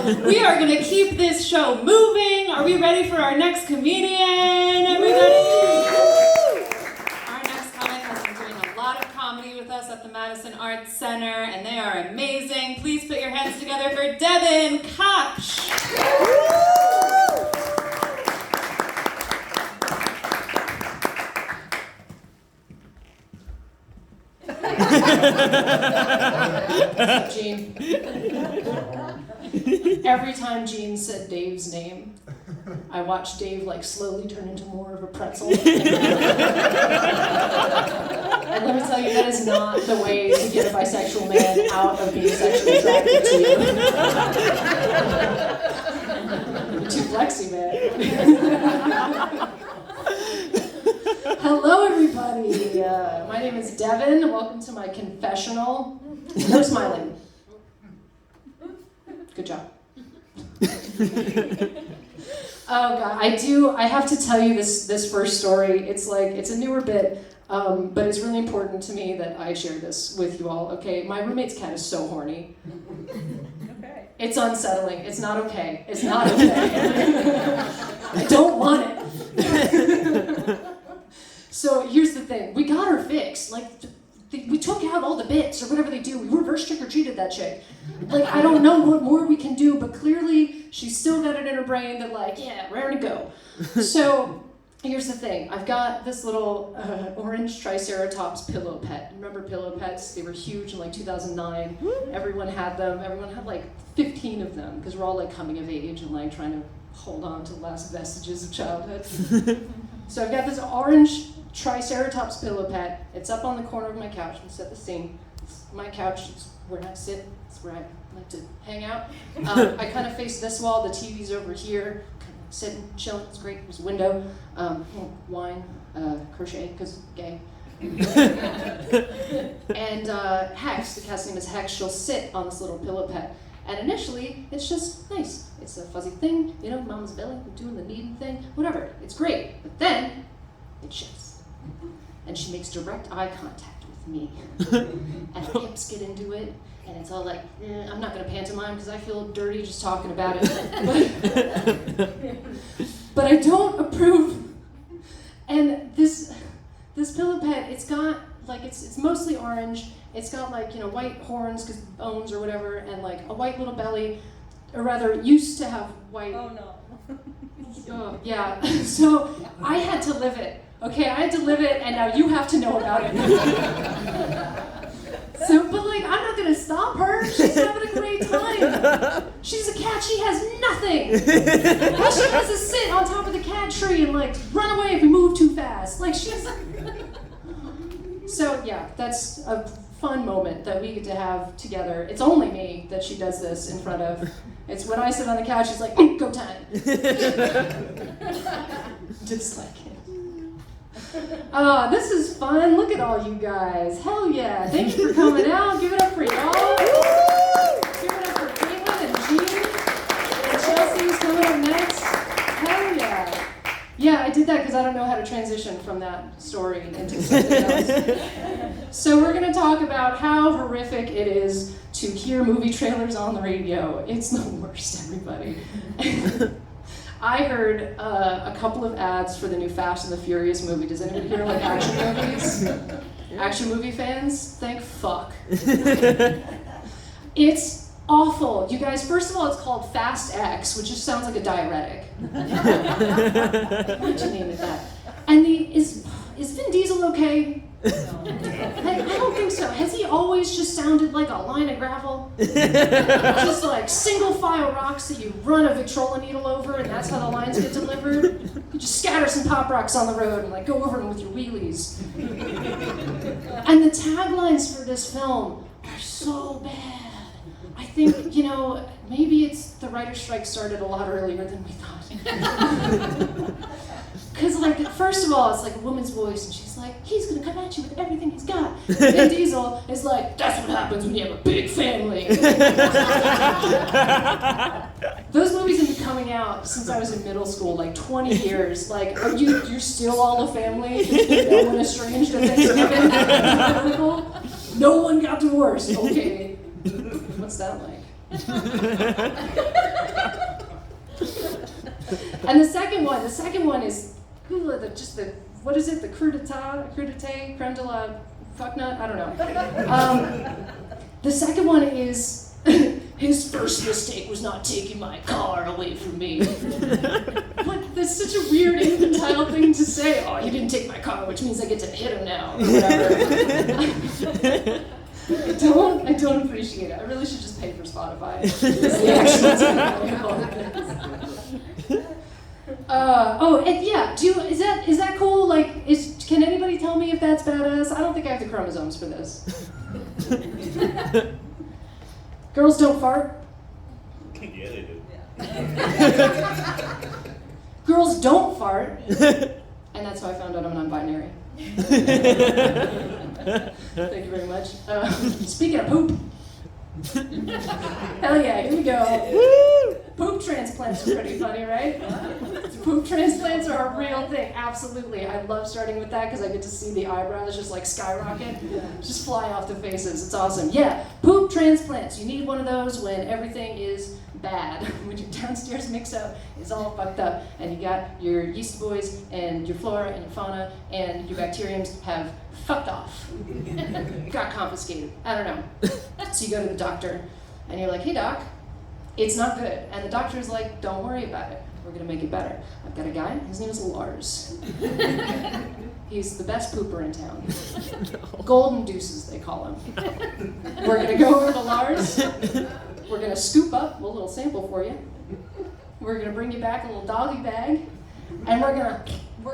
we are going to keep this show moving. Are we ready for our next comedian, everybody? Our next comic has been doing a lot of comedy with us at the Madison Arts Center, and they are amazing. Please put your hands together for Devon. Gene. Every time Gene said Dave's name, I watched Dave like slowly turn into more of a pretzel. And let me tell you, that is not the way to get a bisexual man out of being sexually attracted to you. You're too flexy, man. Hello, everybody. My name is Devon. Welcome to my confessional. No smiling. Good job. Oh God, I have to tell you this first story. It's a newer bit, but it's really important to me that I share this with you all. Okay, my roommate's cat is so horny. Okay. It's unsettling. It's not okay. It's not okay. I don't want it. So here's the thing. We got her fixed. We took out all the bits or whatever they do. We reverse trick-or-treated that chick. I don't know what more we can do, but clearly she's still got it in her brain that yeah, raring to go. So here's the thing. I've got this little orange Triceratops pillow pet. Remember pillow pets? They were huge in 2009. Everyone had them. Everyone had 15 of them because we're all coming of age and trying to hold on to the last vestiges of childhood. So I've got this orange Triceratops pillow pet. It's up on the corner of my couch. Let me set the scene. It's my couch. It's where I sit. It's where I like to hang out. I kind of face this wall. The TV's over here. Kind of sitting, chilling. It's great. There's a window. Wine, crochet, because gay. And Hex, the cat's name is Hex. She'll sit on this little pillow pet. And initially, it's just nice. It's a fuzzy thing, mama's belly, doing the kneading thing, whatever. It's great. But then, it shifts. And she makes direct eye contact with me. And her hips get into it, and it's all I'm not going to pantomime because I feel dirty just talking about it. But I don't approve. And this pillow pet, it's got, it's mostly orange. It's got white horns, because bones or whatever, and a white little belly, or rather, used to have white. Oh no. Oh, yeah. So I had to live it. Okay, I had to live it, and now you have to know about it. So, but I'm not gonna stop her. She's having a great time. She's a cat. She has nothing. All she does is sit on top of the cat tree and run away if we move too fast. She's. So yeah, that's a fun moment that we get to have together. It's only me that she does this in front of. It's when I sit on the couch, she's like, go time. Just like it. Oh, this is fun. Look at all you guys. Hell yeah. Thank you for coming out. Give it up for y'all. Give it up for Caitlin and Jean. And Chelsea's coming up next. Hell yeah. Yeah, I did that because I don't know how to transition from that story into something else. So we're going to talk about how horrific it is to hear movie trailers on the radio. It's the worst, everybody. I heard a couple of ads for the new Fast and the Furious movie. Does anybody here like action movies? Action movie fans? Thank fuck. It's awful. You guys, first of all, it's called Fast X, which just sounds like a diuretic. Why'd you name it that? And is Vin Diesel okay? I don't think so. Has he always just sounded like a line of gravel? Just single file rocks that you run a Victrola needle over and that's how the lines get delivered? You just scatter some pop rocks on the road and go over them with your wheelies. And the taglines for this film are so bad. I think, maybe it's the writer's strike started a lot earlier than we thought. Because, first of all, it's a woman's voice, and she's like, he's going to come at you with everything he's got. Vin Diesel is like, that's what happens when you have a big family. Those movies have been coming out since I was in middle school, 20 years. You're still all a family? No one estranged at Thanksgiving? No one got divorced. Okay. What's that like? And the second one is what is it? The crudité, creme de la fuck nut? I don't know. The second one is his first mistake was not taking my car away from me. But that's such a weird infantile thing to say. Oh, he didn't take my car, which means I get to hit him now. Or whatever. I don't appreciate it. I really should just pay for Spotify. It's the actual time of all of this. Is that cool? Like, can anybody tell me if that's badass? I don't think I have the chromosomes for this. Girls don't fart. Yeah, they do. Girls don't fart. And that's how I found out I'm non-binary. Thank you very much. Speaking of poop. Hell yeah, here we go. Poop transplants are pretty funny, right? Poop transplants are a real thing, absolutely. I love starting with that because I get to see the eyebrows just like skyrocket, just fly off the faces. It's awesome. Yeah, poop transplants. You need one of those when everything is bad. When your downstairs mix-up is all fucked up and you got your yeast boys and your flora and your fauna and your bacteriums have fucked off. Got confiscated. I don't know. So you go to the doctor and you're like, hey doc, it's not good. And the doctor's like, don't worry about it. We're gonna make it better. I've got a guy, his name is Lars. He's the best pooper in town. Golden deuces, they call him. We're gonna go over to Lars. We're gonna scoop up a little sample for you. We're gonna bring you back a little doggy bag, and we're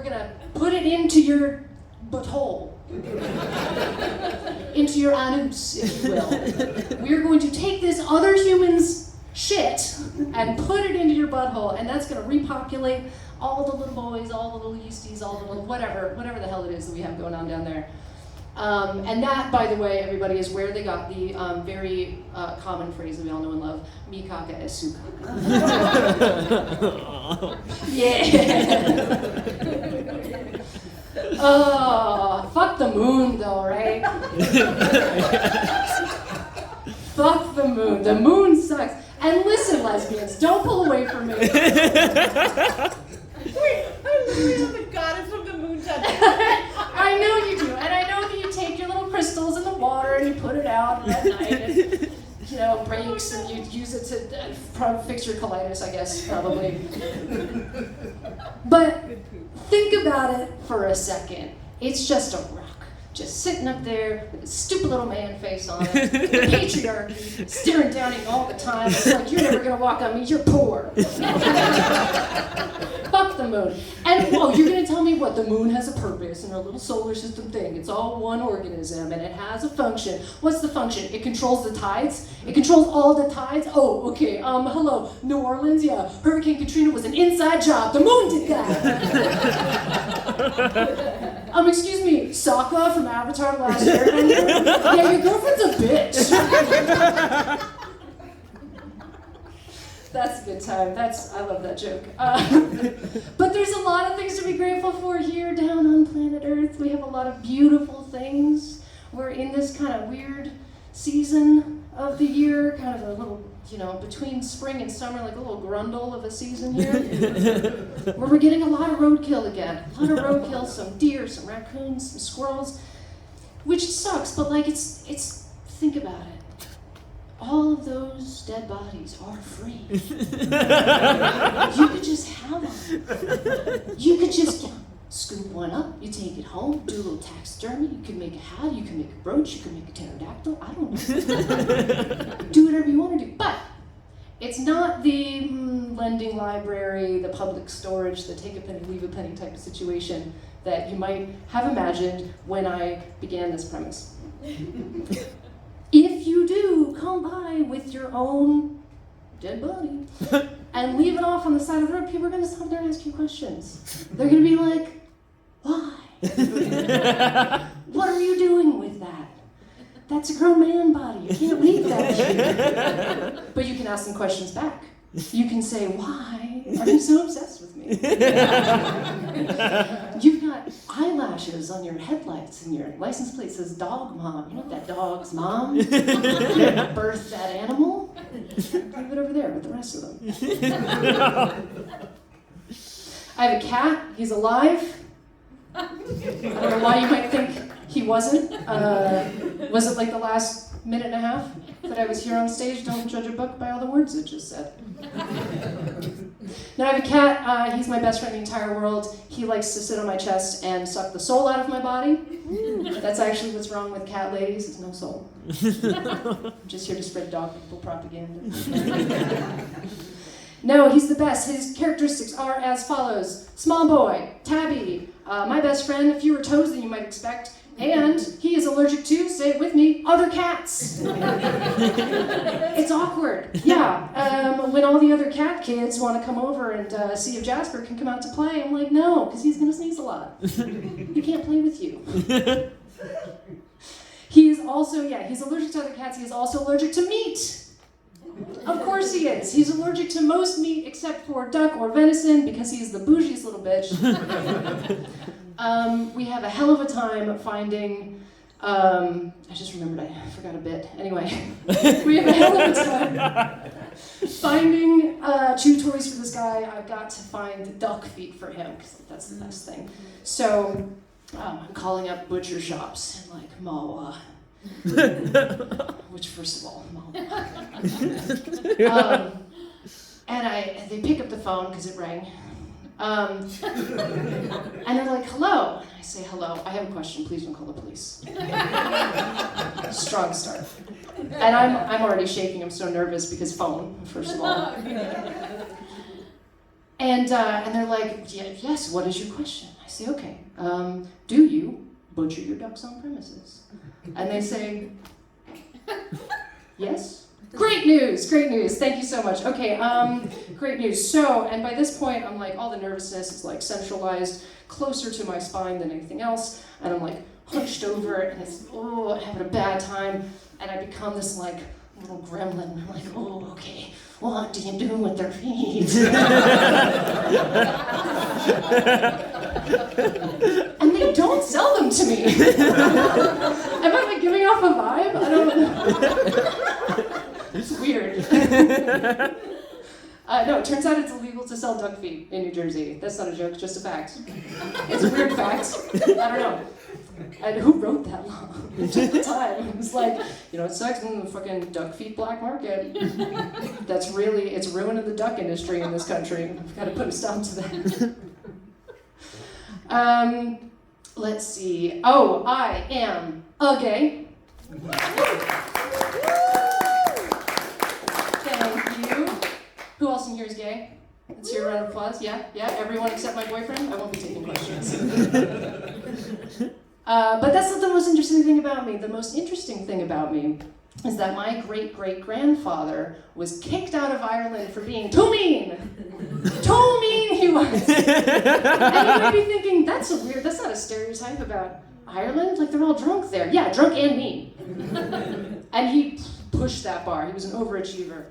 gonna put it into your butthole, into your anus, if you will. We're going to take this other human's shit and put it into your butthole, and that's gonna repopulate all the little boys, all the little yeasties, all the little whatever the hell it is that we have going on down there. And that, by the way, everybody, is where they got the very common phrase that we all know and love, mi caca es su caca. Yeah. Oh, fuck the moon though, right? Fuck the moon. The moon sucks. And listen, lesbians, don't pull away from me. Wait, I literally haven't got it from the moon touch. I know you do, and I know that you take your little crystals in the water and you put it out at night, and you know, breaks, and you use it to probably fix your colitis, I guess, probably. But think about it for a second. It's just a rock, just sitting up there with a stupid little man face on it, the patriarchy staring down at you all the time. It's like, you're never gonna walk on me, you're poor. Fuck the moon. And whoa, you're gonna tell me what? The moon has a purpose and a little solar system thing. It's all one organism and it has a function. What's the function? It controls the tides? It controls all the tides? Oh, okay. Hello, New Orleans? Yeah, Hurricane Katrina was an inside job. The moon did that. Excuse me, Sokka from Avatar: The Last Airbender? Yeah, your girlfriend's a bitch. That's a good time. I love that joke. But there's a lot of things to be grateful for here down on planet Earth. We have a lot of beautiful things. We're in this kind of weird season of the year, kind of a little, between spring and summer, like a little grundle of a season here, where we're getting a lot of roadkill again. A lot of roadkill, some deer, some raccoons, some squirrels, which sucks, but it's think about it. All of those dead bodies are free. You could just have them. You could just scoop one up, you take it home, do a little taxidermy, you can make a hat, you can make a brooch, you can make a pterodactyl, I don't know. Do whatever you want to do. But it's not the lending library, the public storage, the take a penny, leave a penny type of situation that you might have imagined when I began this premise. If you do come by with your own dead body and leave it off on the side of the road, people are going to stop there and ask you questions. They're going to be like, why? What are you doing with that? That's a grown man body. You can't leave that shit. But you can ask them questions back. You can say, why are you so obsessed with me? You've got eyelashes on your headlights and your license plate says dog mom. You know that dog's mom? You birthed that animal? Leave it over there with the rest of them. I have a cat. He's alive. I don't know why you might think he wasn't. Was it like the last minute and a half that I was here on stage? Don't judge a book by all the words it just said. Now I have a cat. He's my best friend in the entire world. He likes to sit on my chest and suck the soul out of my body. That's actually what's wrong with cat ladies, is no soul. I'm just here to spread dog people propaganda. No, he's the best. His characteristics are as follows. Small boy, tabby, my best friend, fewer toes than you might expect, and he is allergic to, say it with me, other cats. It's awkward. Yeah, when all the other cat kids want to come over and see if Jasper can come out to play, I'm like, no, because he's going to sneeze a lot. He can't play with you. He's also, he's allergic to other cats. He is also allergic to meat. Of course he is. He's allergic to most meat except for duck or venison because he's the bougiest little bitch. We have a hell of a time finding, I just remembered, I forgot a bit. Anyway, we have a hell of a time finding chew toys for this guy. I've got to find duck feet for him because that's the best thing. So I'm calling up butcher shops and like, Mawa. Which, first of all, and they pick up the phone because it rang, and they're like, "Hello," and I say, "Hello, I have a question. Please don't call the police." Strong start, and I'm already shaking. I'm so nervous because phone, first of all, and they're like, "Yes, what is your question?" I say, "Okay, do you butcher your ducks on premises?" And they say, yes. Great news, thank you so much. Okay, great news. So, and by this point, I'm like, all the nervousness is like centralized closer to my spine than anything else, and I'm like hunched over, and it's, I'm having a bad time, and I become this like little gremlin. I'm like, okay, what do you do with their feet? And they don't sell them to me. Am I like giving off a vibe? I don't know. It's weird. No, it turns out it's illegal to sell duck feet in New Jersey. That's not a joke, it's just a fact. It's a weird fact. I don't know. And who wrote that law? At the time, it was like, it sucks in the fucking duck feet black market. It's ruining the duck industry in this country. We've got to put a stop to that. Let's see. Oh, I am a gay. Thank you. Who else in here is gay? Let's hear a round of applause. Yeah, everyone except my boyfriend. I won't be taking questions. But that's not the most interesting thing about me. The most interesting thing about me is that my great-great-grandfather was kicked out of Ireland for being too mean. Too mean he was. And you might be thinking, that's not a stereotype about Ireland. Like, they're all drunk there. Yeah, drunk and mean. And he pushed that bar. He was an overachiever.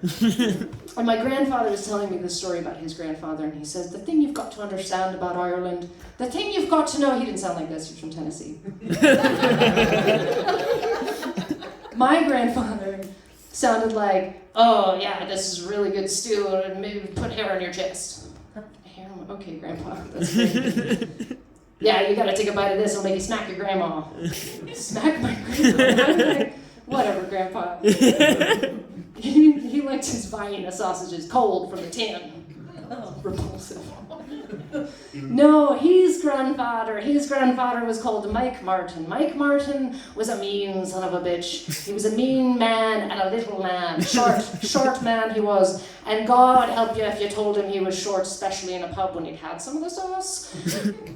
And my grandfather was telling me this story about his grandfather, and he says, the thing you've got to understand about Ireland, the thing you've got to know, he didn't sound like this, he's from Tennessee. My grandfather sounded like, oh yeah, this is really good stew, and maybe put hair on your chest. Hair on my, okay, Grandpa, that's great. Yeah, you gotta take a bite of this, it'll make you smack your grandma. Smack my grandma? Whatever, Grandpa. He liked his Vienna sausages cold from the tin. Oh, repulsive. No, his grandfather was called Mike Martin. Mike Martin was a mean son of a bitch. He was a mean man and a little man. Short man he was. And God help you if you told him he was short, especially in a pub when he'd had some of the sauce.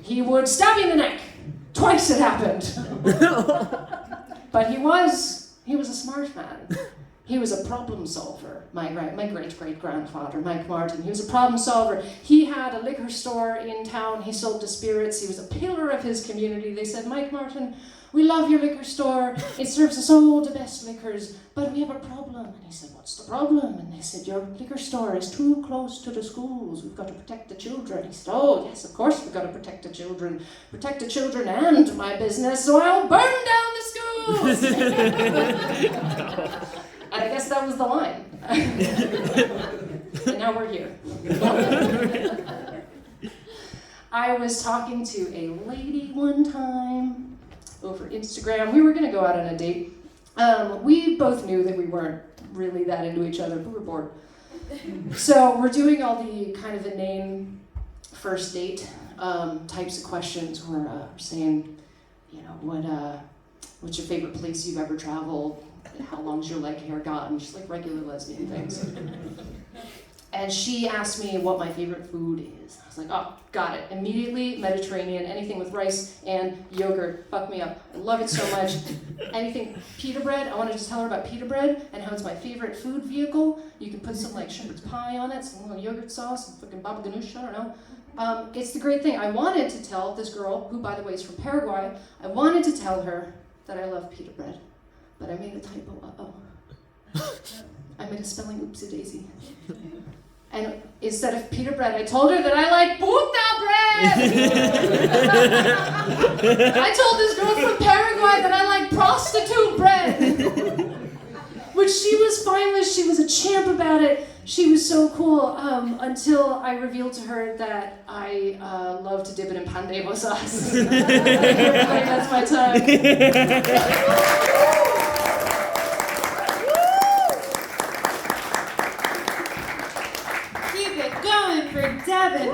He would stab you in the neck. Twice it happened. But he was a smart man. He was a problem solver, my great-great-grandfather, Mike Martin. He was a problem solver. He had a liquor store in town. He sold to spirits. He was a pillar of his community. They said, Mike Martin, we love your liquor store. It serves us all the best liquors, but we have a problem. And he said, what's the problem? And they said, your liquor store is too close to the schools. We've got to protect the children. He said, oh, yes, of course we've got to protect the children. Protect the children and my business, so I'll burn down the schools. And I guess that was the line. And now we're here. I was talking to a lady one time over Instagram. We were gonna go out on a date. We both knew that we weren't really that into each other, but we were bored. So we're doing all the kind of inane first date types of questions. We're saying, you know, what's your favorite place you've ever traveled? How long's your leg hair gotten? Just like regular lesbian things. And she asked me what my favorite food is. I was like, oh, got it. Immediately, Mediterranean, anything with rice and yogurt. Fuck me up. I love it so much. Anything, pita bread. I wanted to tell her about pita bread and how it's my favorite food vehicle. You can put some like shepherd's pie on it, some little yogurt sauce, some fucking baba ganoush, I don't know. It's the great thing. I wanted to tell this girl, who by the way is from Paraguay, I wanted to tell her that I love pita bread. But I made a typo, uh-oh. I made a spelling oopsie daisy. And instead of pita bread, I told her that I like puta bread! I told this girl from Paraguay that I like prostitute bread! Which she was fine with, she was a champ about it. She was so cool, until I revealed to her that I love to dip it in pan de arroz sauce. Everybody, that's my time. Keep it going for Devon.